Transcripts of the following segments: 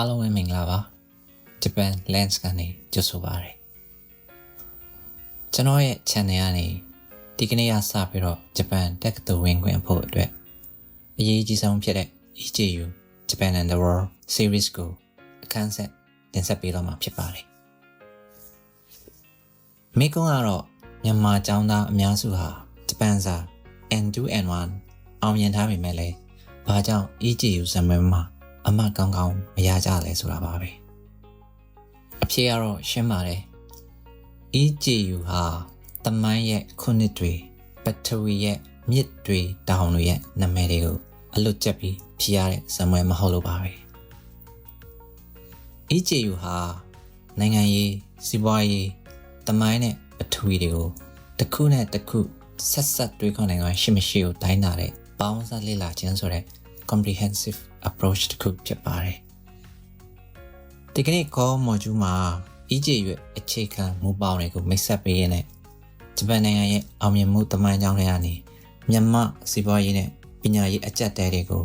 အားလုံးပဲမင်္ဂလာပါ Japan Lens ကနေကြိုဆိုပါရစေကျွန်တော်ရဲ့ channel ကနေဒီကနေ့ကစပြီးတော့ Japan တက္ကသိုလ်ဝင်ခွင့်ဖို့အတွက်အရေးကြီးဆုံးဖြစ်တဲ့ EJU Japan and the World Series ကိုအခန်းဆက်တင်ဆက်ပေးတော့မှာဖြစ်ပါတယ်မိကုန်းကတော့မြန်မာကျောင်းသားအများစုဟာ Japan စာ N2 N1 အောင်မြင်ထားပေမဲ့လည်းဘာကြောင့် EJU ဇာတ်မွေးမှာအမှတ်ကောင်းကောင်းမရကြလဲဆိုတာပါပဲအဖြေကတော့ရှင်းပါတယ် EJU ဟာတမိုင်းရဲ့ခုနှစ်တွေပထဝီရဲ့မြစ်တွေတောင်တွေရဲ့နာမည်တွေကိုအလွတ်ကျက်ပြီးဖြေရတဲ့ဇာတ်မွေးမဟုတ်လို့ပါပဲ EJU ဟာနိုင်ငံရေးစီးပွားရေးတမိုင်းနဲ့ပထဝီတွေကိုတစ်ခုနဲ့တစ်ခုဆက်တွေးခေါ်နိုင်စွာရှိမရှိကိုတိုင်းတာတဲ့ပေါင်းစပ်လေ့လာခြင်းဆိုတဲ့ comprehensive approach တစ်ခုဖြစ်ပါတယ်ဒီကနေ့ core module မှာ EJU ရဲ့အခြေခံမူပေါင်းတွေကိုမိတ်ဆက်ပေးရင်းနဲ့ဂျပန်နိုင်ငံရဲ့အောင်မြင်မှုတမိုင်းကြောင်းတွေကနေမြန်မာစီးပွားရေးနဲ့ပညာရေးအကျပ်တဲတွေကို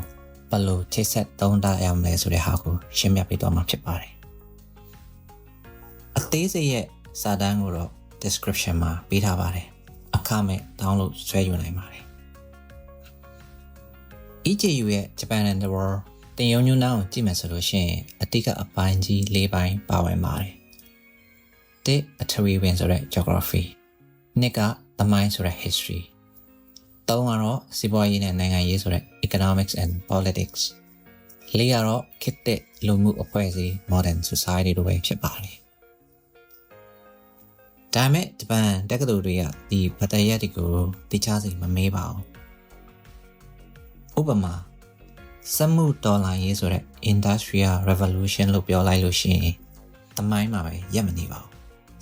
ဘယ်လိုထိဆက်သုံးသပ်ရမလဲဆိုတဲ့ဟာကိုရှင်းပြပေးသွားမှာဖြစ်ပါတယ်အသေးစိတ်ရဲ့စာတမ်းကိုတော့ description မှာပေးထားပါတယ်အခမဲ့ download ဆွဲယူနိုင်ပါတယ် EJU ရဲ့ Japan and the World တင်ရုံညွှန်းနှောင်းကိုကြည့်မယ်ဆိုလို့ရှိရင်အတိကအပိုင်းကြီး၄ပိုင်းပါဝင်ပါတယ်တစ်ပထဝီဝင်ဆိုတဲ့ geography နှစ်ကသမိုင်းဆိုတဲ့ history သုံးကတော့စီးပွားရေးနဲ့နိုင်ငံရေးဆိုတဲ့ economics and politics လေးကတော့ခေတ်သစ်လူမှုအဖွဲ့အစည်း modern society တို့ပဲဖြစ်ပါတယ်ဒါပေမဲ့ဂျပန်တက္ကသိုလ်တွေကဒီပတရက်တွေကိုသိချစီမမေးပါဘူးဥပမာစက်မှုတော်လှန်ရေးဆိုတဲ့ industrial revolution လို့ပြောလိုက်လို့ရှိရင်တမိုင်းမှာပဲရက်မနေပါဘူး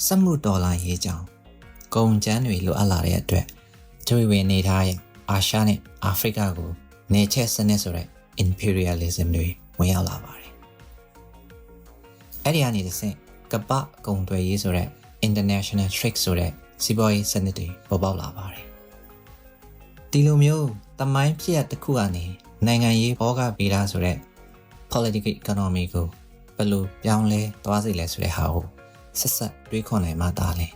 စက်မှုတော်လှန်ရေးကြောင့်ကုန်ကျန်းတွေလိုအပ်လာတဲ့အတွက်ကျွေဝင်နေထားရဲ့အာရှနဲ့အာဖရိကကိုနေချက်စနစ်ဆိုတဲ့ imperialism တွေဝင်ရောက်လာပါတယ်အဲ့ဒီကနေတစ်ဆင့်ကမ္ဘာကုန်သွယ်ရေးဆိုတဲ့ international trade ဆိုတဲ့စီးပွားရေးစနစ်တွေပေါ်ပေါက်လာပါတယ်ဒီလိုမျိုးတမိုင်းဖြစ်ရတစ်ခုကနေနိုင်ငံရေးဘောကဗီဒါဆိုတဲ့ political economy ကိုဘယ်လိုပြောင်းလဲသွားစေလဲဆိုတဲ့ဟာကိုဆက်တွေးခေါ်နိုင်မှသာလဲ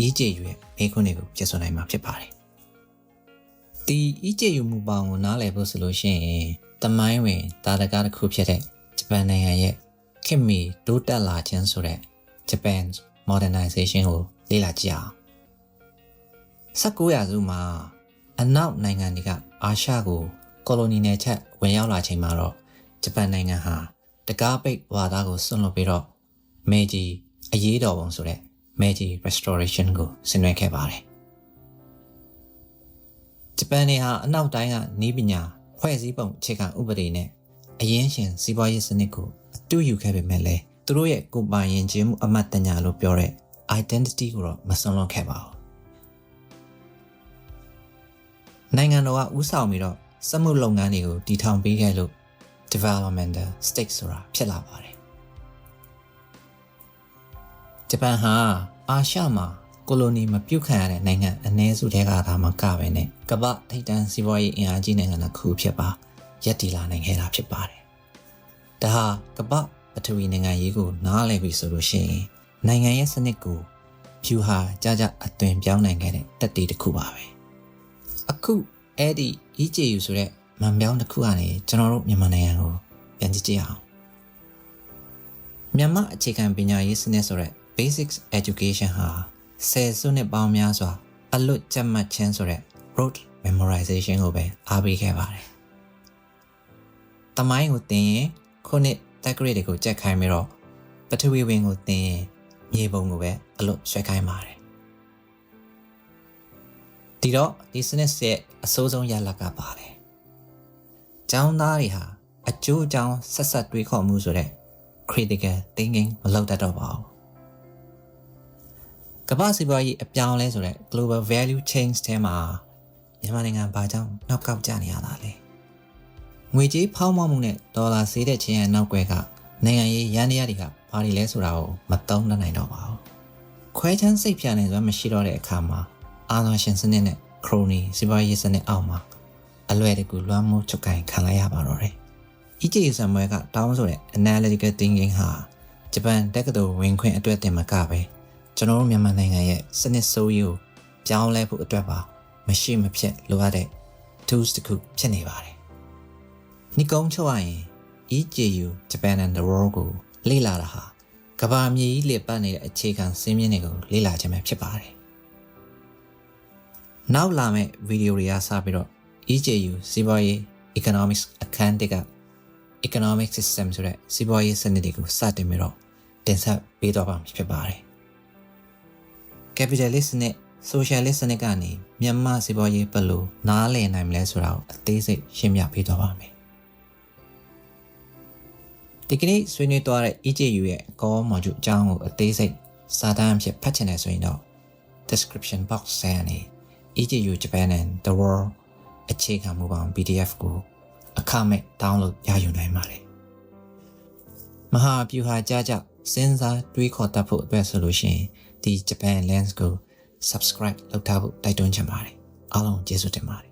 EJU ရဲ့မိခွန်းတွေကိုပြဆိုနိုင်မှာဖြစ်ပါတယ်ဒီ EJU မူပေါင်းကိုနားလည်ဖို့ဆိုလို့ရှိရင်တမိုင်းဝင်တာတကားတစ်ခုဖြစ်တဲ့ဂျပန်နိုင်ငံရဲ့ခေတ်မီတိုးတက်လာခြင်းဆိုတဲ့ Japan's modernization ကိုလေ့လာကြည့်အောင်19ရာစုမှာအနောက်နိုင်ငံတွေကအာရှကိုကိုလိုနီနယ်ချက်ဝင်ရောက်လာချိန်မှာတော့ဂျပန်နိုင်ငံဟာတကားပိတ်ဝါဒကိုစွန့်လွတ်ပြီးတော့မေဂျီအရေးတော်ပုံဆိုတဲ့ Meiji Restoration ကိုဆင်နွှဲခဲ့ပါတယ်ဂျပန်နေဟာအနောက်တိုင်းကနည်းပညာဖွဲ့စည်းပုံအခြေခံဥပဒေနဲ့အရင်းရှင်စီးပွားရေးစနစ်ကိုအတူယူခဲ့ပေမဲ့လည်းသူတို့ရဲ့ကိုယ်ပိုင်ယဉ်ကျေးမှုအမတ်တညာလို့ပြောတဲ့ identity ကိုတော့မစွန့်လွတ်ခဲ့ပါဘူးနိုင်ငံတော်ကဦးဆောင်ပြီးတော့စက်မှုလုပ်ငန်းတွေကိုတည်ထောင်ပေးခဲ့လို့ developmental state ဆိုတာဖြစ်လာပါတယ်ဂျပန်ဟာအာရှမှာကိုလိုနီမပြုတ်ခံရတဲ့နိုင်ငံအနည်းစုတဲကသာမကပဲနဲ့ကမ္ဘာထိပ်တန်းစီးပွားရေးအင်အားကြီးနိုင်ငံတစ်ခုဖြစ်ပါရပ်တည်လာနိုင်ခဲ့တာဖြစ်ပါတယ်ဒါဟာကမ္ဘာပထဝီနိုင်ငံရေးကိုနားလည်ပြီဆိုလို့ရှိရင်နိုင်ငံရဲ့စနစ်ကိုဖြူဟာကြာအသွင်ပြောင်းနိုင်ခဲ့တဲ့တက်တီတစ်ခုပါပဲအခုအဲ့ဒီ EJU ဆိုတဲ့မန်ပြောင်းတစ်ခုကနေကျွန်တော်တို့မြန်မာနိုင်ငံကိုပြန်ကြည့်ကြအောင်မြန်မာအခြေခံပညာရေးစနစ်ဆိုတဲ့ basic education ဟာဆယ်စုနှစ်ပေါင်းများစွာအလွတ်ကျက်မှတ်ခြင်းဆိုတဲ့ rote memorization ကိုပဲအားပေးခဲ့ပါတယ်တမိုင်းကိုသင်ရင်ခုနှစ်တက်ဂရိတ်တွေကိုကြက်ခိုင်းပြီးတော့ပထဝီဝင်ကိုသင်ရင်မြေပုံကိုပဲအလွတ်ဆွဲခိုင်းပါတယ်ဒီတော့ဒီစနစ်ရဲ့အဆိုးဆုံးရလဒ်ကပါတယ်ကျောင်းသားတွေဟာအကျိုးအကြောင်းဆက်တွေးခေါ်မှုဆိုတဲ့ critical thinking မလုပ်တတ်တော့ပါဘူးကမ္ဘာစီးပွားရေးအပြောင်းလဲဆိုတဲ့ global value change ထဲမှာမြန်မာနိုင်ငံဘာကြောင့်နောက်ကောက်ကျနေရတာလဲငွေကြေးဖောင်းပွားမှုနဲ့ဒေါ်လာဈေးတက်ခြင်းရဲ့နောက်ွယ်ကနိုင်ငံရေးရန်တရားတွေကဘာတွေလဲဆိုတာကိုမသုံးသပ်နိုင်တော့ပါဘူးခွဲခြမ်းစိတ်ဖြာနေစွမ်းမရှိတော့တဲ့အခါမှာအာဏာရှင်စနစ်နဲ့ခရိုနီစီးပွားရေးစနစ်အောက်မှာအလွယ်တကူလွှမ်းမိုးချုပ်ကိုင်ခံလိုက်ရပါတော့တယ် EJU ဆံမွဲကတောင်းဆိုတဲ့ analytical thinking ဟာဂျပန်တက္ကသိုလ်ဝင်ခွင့်အတွက်တင်မကပဲကျွန်တော်တို့မြန်မာနိုင်ငံရဲ့စနစ်ဆိုးရေးကိုပြောင်းလဲဖို့အတွက်ပါမရှိမဖြစ်လိုအပ်တဲ့ tools တစ်ခုဖြစ်နေပါတယ်။ဒီကုန်းချုပ်ရရင် EJU Japan and the World ကိုလေ့လာတာဟာကမ္ဘာမြေကြီးလည်ပတ်နေတဲ့အခြေခံစင်းမြင့်တွေကိုလေ့လာခြင်းပဲဖြစ်ပါတယ်။နောက်လာမယ့်ဗီဒီယိုတွေကစပြီးတော့ EJU စီးပွားရေး economics အခန်းတစ်က economic system ဆိုတဲ့စီးပွားရေးစနစ်တွေကိုစတင်ပြီးတော့တင်ဆက်ပေးသွားပါမှာဖြစ်ပါတယ်။ capitalist နဲ့ socialist စနစ်ကနေမြန်မာစီးပွားရေးဘယ်လိုနားလည်နိုင်မလဲဆိုတာကိုအသေးစိတ်ရှင်းပြပေးသွားပါမယ်။ဒီကနေ့ဆွေးနွေးသွားတဲ့ EJU ရဲ့ core module အကြောင်းကိုအသေးစိတ်စာတမ်းအဖြစ်ဖတ်ချင်တယ်ဆိုရင်တော့ description box ထဲကနေ EJU Japan and the World အခြေခံမူပေါင်း PDF ကိုအခမဲ့ download ရယူနိုင်ပါတယ်။မဟာဗျူဟာကြားကြစဉ်းစားတွေးခေါ်တတ်ဖို့အတွက်ဆိုလို့ရှိရင်ဒီ Japan Lens ကို subscribe လုပ်ထားဖို့တိုက်တွန်းချင်ပါတယ်။အားလုံးကျေးဇူးတင်ပါတယ်